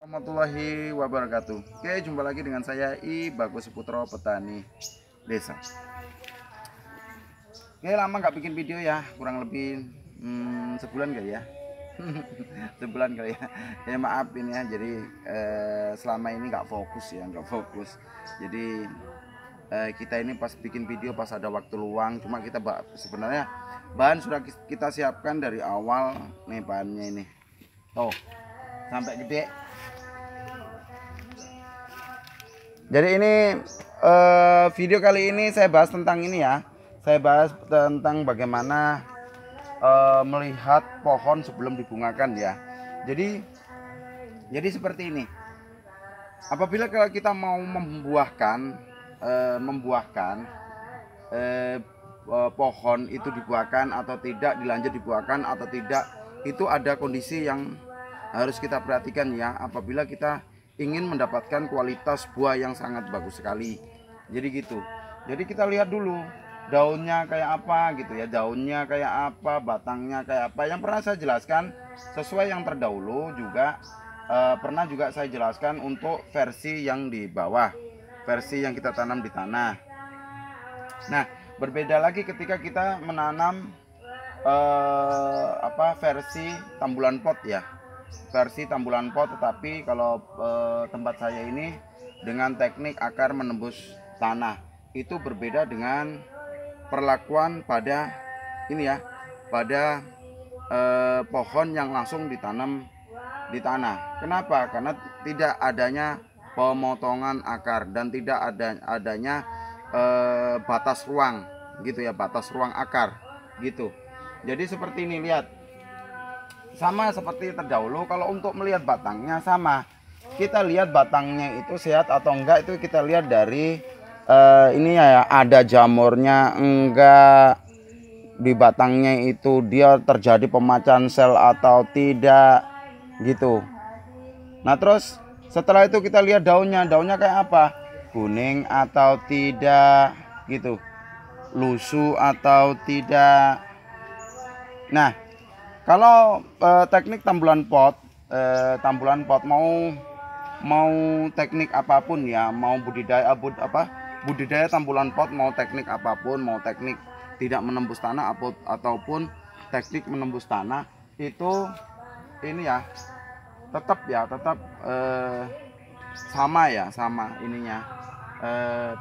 Warahmatullahi wabarakatuh. Oke, jumpa lagi dengan saya Bagus Putro, petani desa. Oke, lama nggak bikin video ya, kurang lebih sebulan kali ya. Sebulan kali ya. Ya maaf ini ya, jadi selama ini nggak fokus ya, nggak fokus. Jadi kita ini pas bikin video pas ada waktu luang, cuma kita sebenarnya bahan sudah kita siapkan dari awal nih, bahannya ini. Oh, sampai gede. Jadi ini video kali ini saya bahas tentang ini ya. Saya bahas tentang bagaimana melihat pohon sebelum dibungakan ya. Jadi seperti ini. Apabila kita mau membuahkan pohon itu dibuahkan atau tidak, dilanjut dibuahkan atau tidak, itu ada kondisi yang harus kita perhatikan ya. Apabila kita ingin mendapatkan kualitas buah yang sangat bagus sekali, jadi gitu. Jadi kita lihat dulu daunnya kayak apa gitu ya, daunnya kayak apa, batangnya kayak apa. Yang pernah saya jelaskan sesuai yang terdahulu juga pernah juga saya jelaskan untuk versi yang di bawah, versi yang kita tanam di tanah. Nah, berbeda lagi ketika kita menanam versi tambulan pot ya, versi tambulan pot. Tetapi kalau tempat saya ini dengan teknik akar menembus tanah, itu berbeda dengan perlakuan pada ini ya, pada pohon yang langsung ditanam di tanah. Kenapa? Karena tidak adanya pemotongan akar dan tidak adanya batas ruang gitu ya, batas ruang akar gitu. Jadi seperti ini, lihat, sama seperti terdahulu. Kalau untuk melihat batangnya sama, kita lihat batangnya itu sehat atau enggak, itu kita lihat dari ini ya, ada jamurnya enggak di batangnya, itu dia terjadi pemecahan sel atau tidak gitu. Nah terus setelah itu kita lihat daunnya kayak apa, kuning atau tidak gitu, lusuh atau tidak. Nah, kalau teknik tambulan pot mau teknik apapun ya, mau budidaya tambulan pot, mau teknik apapun, mau teknik tidak menembus tanah ataupun teknik menembus tanah, itu ini ya tetap sama ya, sama ininya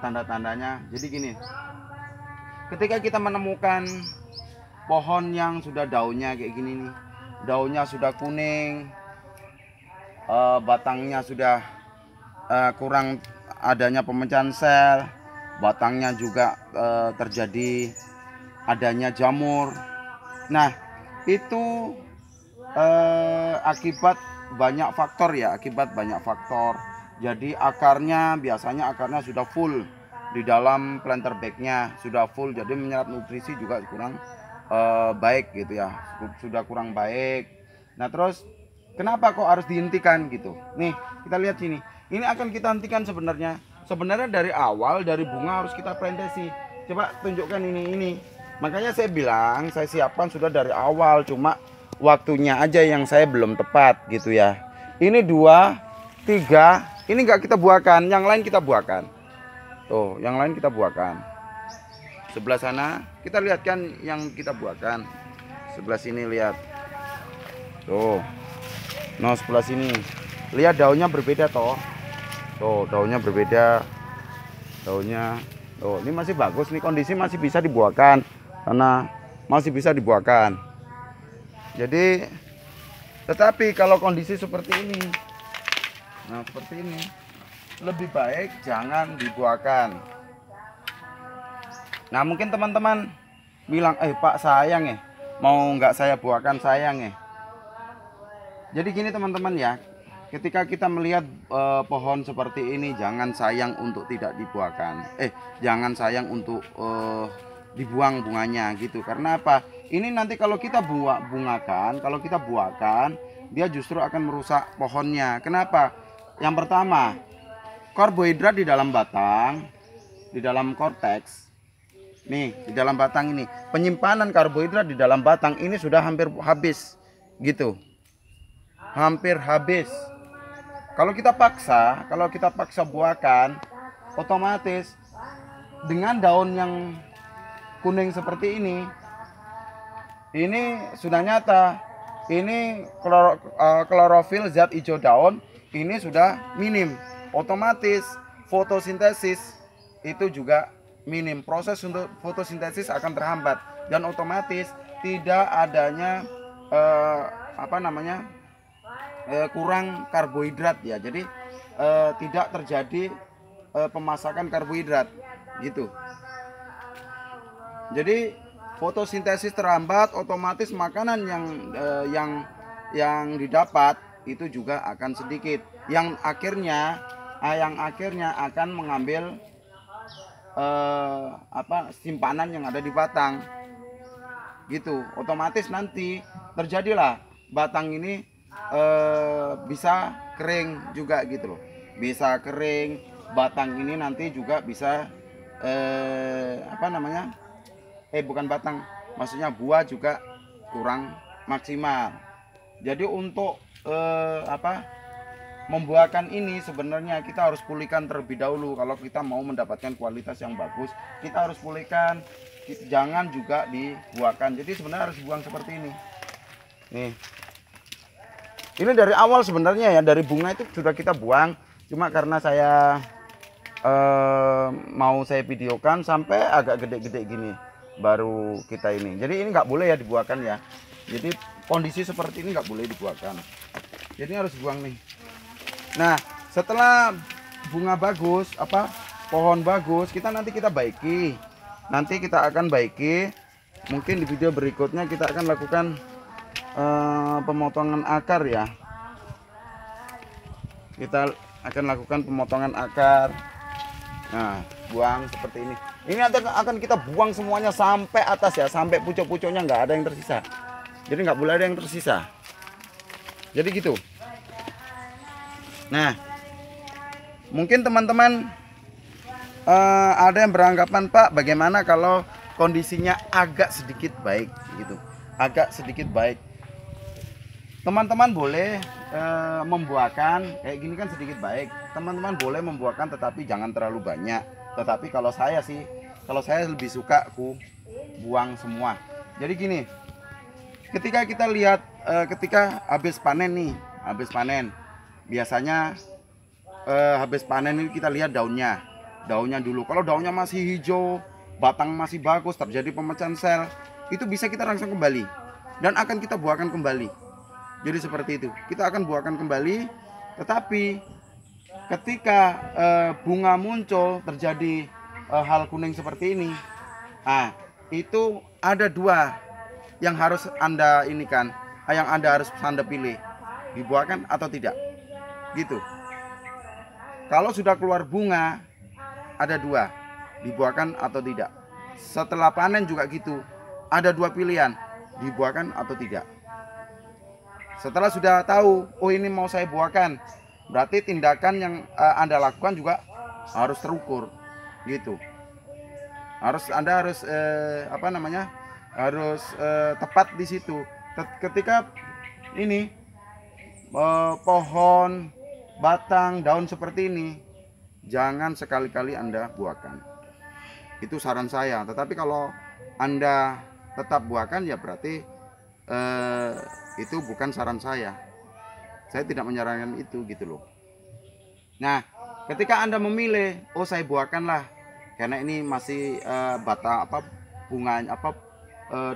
tanda-tandanya. Jadi gini, ketika kita menemukan pohon yang sudah daunnya kayak gini nih, daunnya sudah kuning, batangnya sudah kurang adanya pemecahan sel, batangnya juga terjadi adanya jamur. Nah itu akibat banyak faktor ya, Jadi biasanya akarnya sudah full di dalam planter bagnya, sudah full, jadi menyerap nutrisi juga kurang baik gitu ya, sudah kurang baik. Nah terus kenapa kok harus dihentikan gitu? Nih kita lihat sini, ini akan kita hentikan sebenarnya dari awal, dari bunga harus kita plantasi. Coba tunjukkan ini. Makanya saya bilang saya siapkan sudah dari awal, cuma waktunya aja yang saya belum tepat gitu ya. Ini 2, 3, ini nggak kita buahkan, yang lain kita buahkan. Tuh, yang lain kita buahkan. Sebelah sana kita lihat kan yang kita buahkan. Sebelah sini lihat. Tuh. Nah, sebelah sini. Lihat daunnya berbeda toh. Tuh, daunnya berbeda. Daunnya. Tuh, ini masih bagus nih, kondisi masih bisa dibuahkan. Karena masih bisa dibuahkan. Jadi tetapi kalau kondisi seperti ini, nah seperti ini, lebih baik jangan dibuahkan. Nah mungkin teman-teman bilang, Pak sayang ya, mau nggak saya buahkan, sayang ya. Jadi gini teman-teman ya, ketika kita melihat pohon seperti ini, jangan sayang untuk tidak dibuahkan. Jangan sayang untuk dibuang bunganya gitu. Karena apa? Ini nanti kalau kita buahkan, dia justru akan merusak pohonnya. Kenapa? Yang pertama, karbohidrat di dalam batang, di dalam korteks. Nih, di dalam batang ini, penyimpanan karbohidrat di dalam batang ini sudah hampir habis gitu. Hampir habis. Kalau kita paksa buahkan, otomatis dengan daun yang kuning seperti ini sudah nyata. Ini klorofil zat hijau daun ini sudah minim. Otomatis fotosintesis itu juga minim. Proses untuk fotosintesis akan terhambat dan otomatis tidak adanya kurang karbohidrat ya. Jadi tidak terjadi pemasakan karbohidrat gitu. Jadi fotosintesis terhambat, otomatis makanan yang didapat itu juga akan sedikit, yang akhirnya akan mengambil simpanan yang ada di batang gitu. Otomatis nanti terjadilah batang ini bisa kering juga gitu loh, bisa kering. Batang ini nanti juga bisa bukan batang, maksudnya buah juga kurang maksimal. Jadi untuk membuahkan ini sebenarnya kita harus pulihkan terlebih dahulu. Kalau kita mau mendapatkan kualitas yang bagus, kita harus pulihkan, jangan juga dibuahkan. Jadi sebenarnya harus dibuang seperti ini nih. Ini dari awal sebenarnya ya, dari bunga itu sudah kita buang, cuma karena saya mau saya videokan sampai agak gede-gede gini baru kita ini. Jadi ini nggak boleh ya dibuahkan ya. Jadi kondisi seperti ini nggak boleh dibuahkan. Jadi harus buang nih. Nah, setelah bunga bagus, pohon bagus, nanti kita baiki. Nanti kita akan baiki. Mungkin di video berikutnya kita akan lakukan pemotongan akar ya. Kita akan lakukan pemotongan akar. Nah, buang seperti ini. Ini akan kita buang semuanya sampai atas ya, sampai pucuk-pucuknya nggak ada yang tersisa. Jadi nggak boleh ada yang tersisa. Jadi gitu. Nah, mungkin teman-teman ada yang beranggapan, Pak, bagaimana kalau kondisinya agak sedikit baik gitu, agak sedikit baik. Teman-teman boleh membuahkan kayak gini kan sedikit baik. Teman-teman boleh membuahkan, tetapi jangan terlalu banyak. Tetapi kalau saya lebih suka buang semua. Jadi gini, ketika kita lihat ketika habis panen biasanya habis panen ini kita lihat daunnya dulu. Kalau daunnya masih hijau, batang masih bagus, terjadi pemecahan sel, itu bisa kita rangsang kembali dan akan kita buahkan kembali. Jadi seperti itu, kita akan buahkan kembali. Tetapi ketika bunga muncul, terjadi hal kuning seperti ini, itu ada dua yang harus Anda harus Anda pilih, dibuahkan atau tidak gitu. Kalau sudah keluar bunga, ada dua, dibuahkan atau tidak. Setelah panen juga gitu, ada dua pilihan, dibuahkan atau tidak. Setelah sudah tahu, oh ini mau saya buahkan, berarti tindakan yang Anda lakukan juga harus terukur gitu. Anda harus tepat di situ. Ketika ini pohon, batang, daun seperti ini, jangan sekali-kali Anda buahkan. Itu saran saya. Tetapi kalau Anda tetap buahkan, ya berarti itu bukan saran saya. Saya tidak menyarankan itu gitu loh. Nah, ketika Anda memilih, oh saya buahkanlah karena ini masih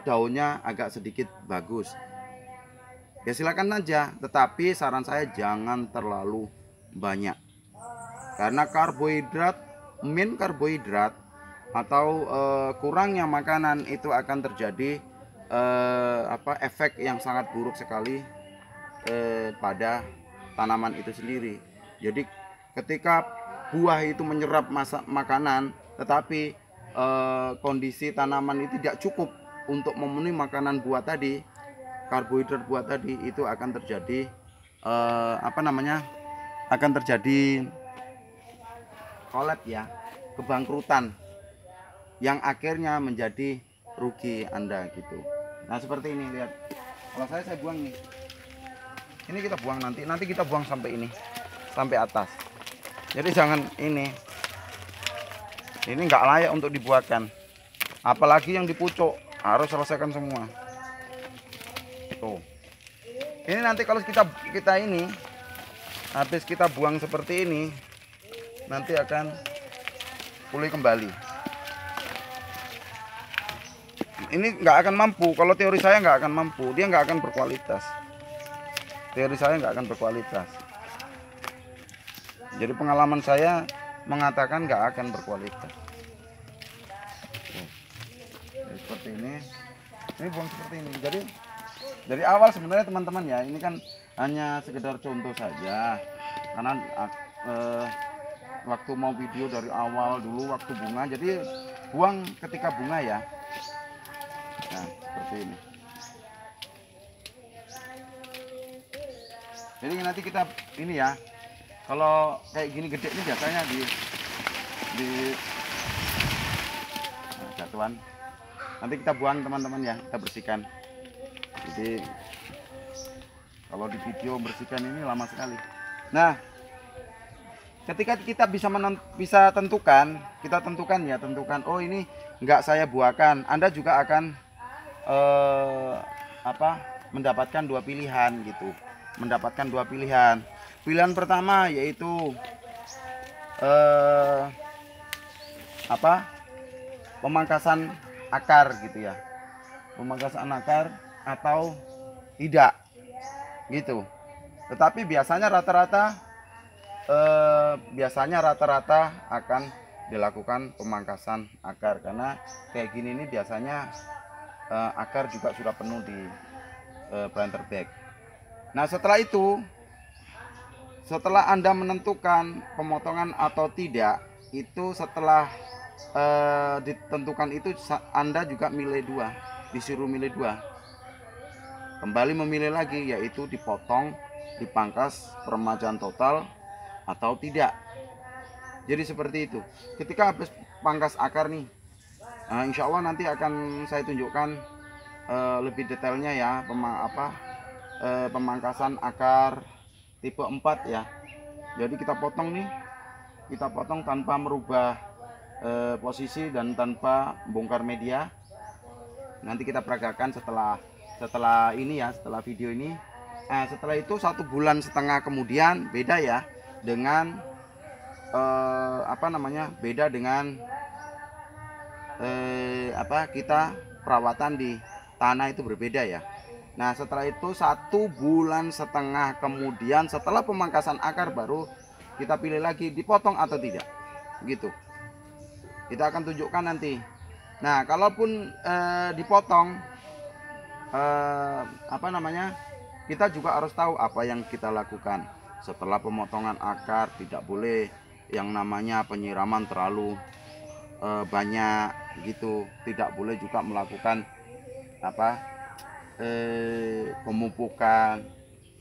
daunnya agak sedikit bagus, ya silakan aja. Tetapi saran saya jangan terlalu banyak, karena karbohidrat atau kurangnya makanan itu akan terjadi efek yang sangat buruk sekali pada tanaman itu sendiri. Jadi ketika buah itu menyerap makanan, tetapi kondisi tanaman itu tidak cukup untuk memenuhi makanan buah tadi, karbohidrat buah tadi, itu akan terjadi akan terjadi kolap ya, kebangkrutan, yang akhirnya menjadi rugi Anda gitu. Nah seperti ini, lihat. Kalau saya buang nih. Ini kita buang nanti kita buang sampai ini, sampai atas. Jadi jangan ini nggak layak untuk dibuatkan. Apalagi yang di pucuk harus selesaikan semua. Tuh. Ini nanti kalau kita ini habis kita buang seperti ini, nanti akan pulih kembali. Ini nggak akan mampu, kalau teori saya nggak akan mampu, dia nggak akan berkualitas. Teori saya nggak akan berkualitas. Jadi pengalaman saya mengatakan nggak akan berkualitas. Jadi seperti ini buang seperti ini. Jadi dari awal sebenarnya teman-teman ya, ini kan hanya sekedar contoh saja, karena waktu mau video dari awal dulu waktu bunga, jadi buang ketika bunga ya. Nah seperti ini. Jadi nanti kita ini ya, kalau kayak gini gede ini biasanya di jatuhan. Nanti kita buang teman-teman ya, kita bersihkan. Jadi kalau di video bersihkan ini lama sekali. Nah, ketika kita bisa tentukan oh ini enggak saya buahkan, Anda juga akan mendapatkan dua pilihan gitu. Pilihan pertama yaitu pemangkasan akar gitu ya. Pemangkasan akar atau tidak gitu. Tetapi biasanya rata-rata akan dilakukan pemangkasan akar, karena kayak gini ini biasanya akar juga sudah penuh di planter bag. Nah setelah Anda menentukan pemotongan atau tidak, itu setelah ditentukan itu Anda juga disuruh milih dua, kembali memilih lagi, yaitu dipotong, dipangkas peremajaan total atau tidak. Jadi seperti itu. Ketika habis pangkas akar nih, insya Allah nanti akan saya tunjukkan lebih detailnya ya, pemangkasan akar tipe 4 ya. Jadi kita potong tanpa merubah posisi dan tanpa bongkar media. Nanti kita peragakan setelah video ini. Setelah itu 1,5 bulan kemudian beda ya dengan kita perawatan di tanah itu berbeda ya. Nah setelah itu 1,5 bulan kemudian setelah pemangkasan akar baru kita pilih lagi dipotong atau tidak gitu. Kita akan tunjukkan nanti. Nah kalaupun dipotong, kita juga harus tahu apa yang kita lakukan setelah pemotongan akar. Tidak boleh yang namanya penyiraman terlalu banyak gitu. Tidak boleh juga melakukan pemupukan.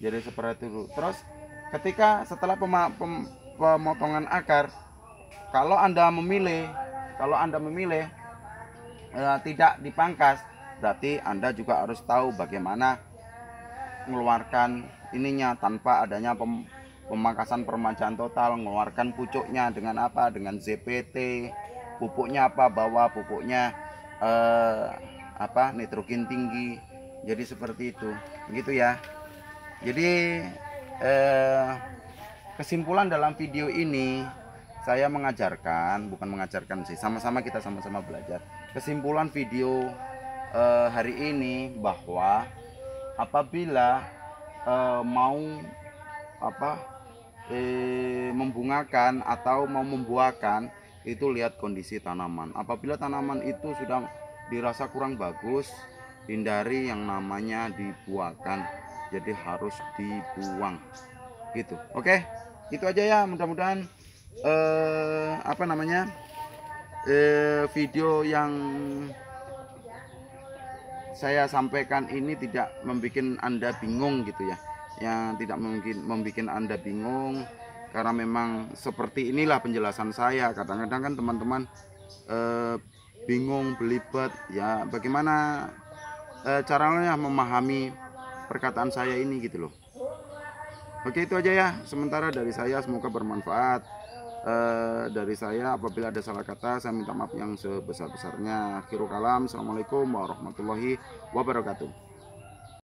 Jadi seperti itu. Terus setelah pemotongan akar, kalau Anda memilih tidak dipangkas, berarti Anda juga harus tahu bagaimana mengeluarkan ininya tanpa adanya pemangkasan peremajaan total. Mengeluarkan pucuknya dengan apa? Dengan ZPT. Pupuknya apa? Bawa pupuknya nitrogen tinggi. Jadi seperti itu, begitu ya. Jadi kesimpulan dalam video ini, saya kita sama-sama belajar. Kesimpulan video hari ini bahwa apabila mau membungakan atau mau membuahkan, itu lihat kondisi tanaman. Apabila tanaman itu sudah dirasa kurang bagus, hindari yang namanya dibuahkan. Jadi harus dibuang gitu. Oke, itu aja ya. Mudah-mudahan video yang saya sampaikan ini tidak membuat Anda bingung gitu ya. Yang tidak membuat Anda bingung, karena memang seperti inilah penjelasan saya. Kadang-kadang kan teman-teman bingung, belibet ya, bagaimana caranya memahami perkataan saya ini gitu loh. Oke, itu aja ya sementara dari saya, semoga bermanfaat. Dari saya apabila ada salah kata saya minta maaf yang sebesar-besarnya. Akhirul kalam, assalamualaikum warahmatullahi wabarakatuh.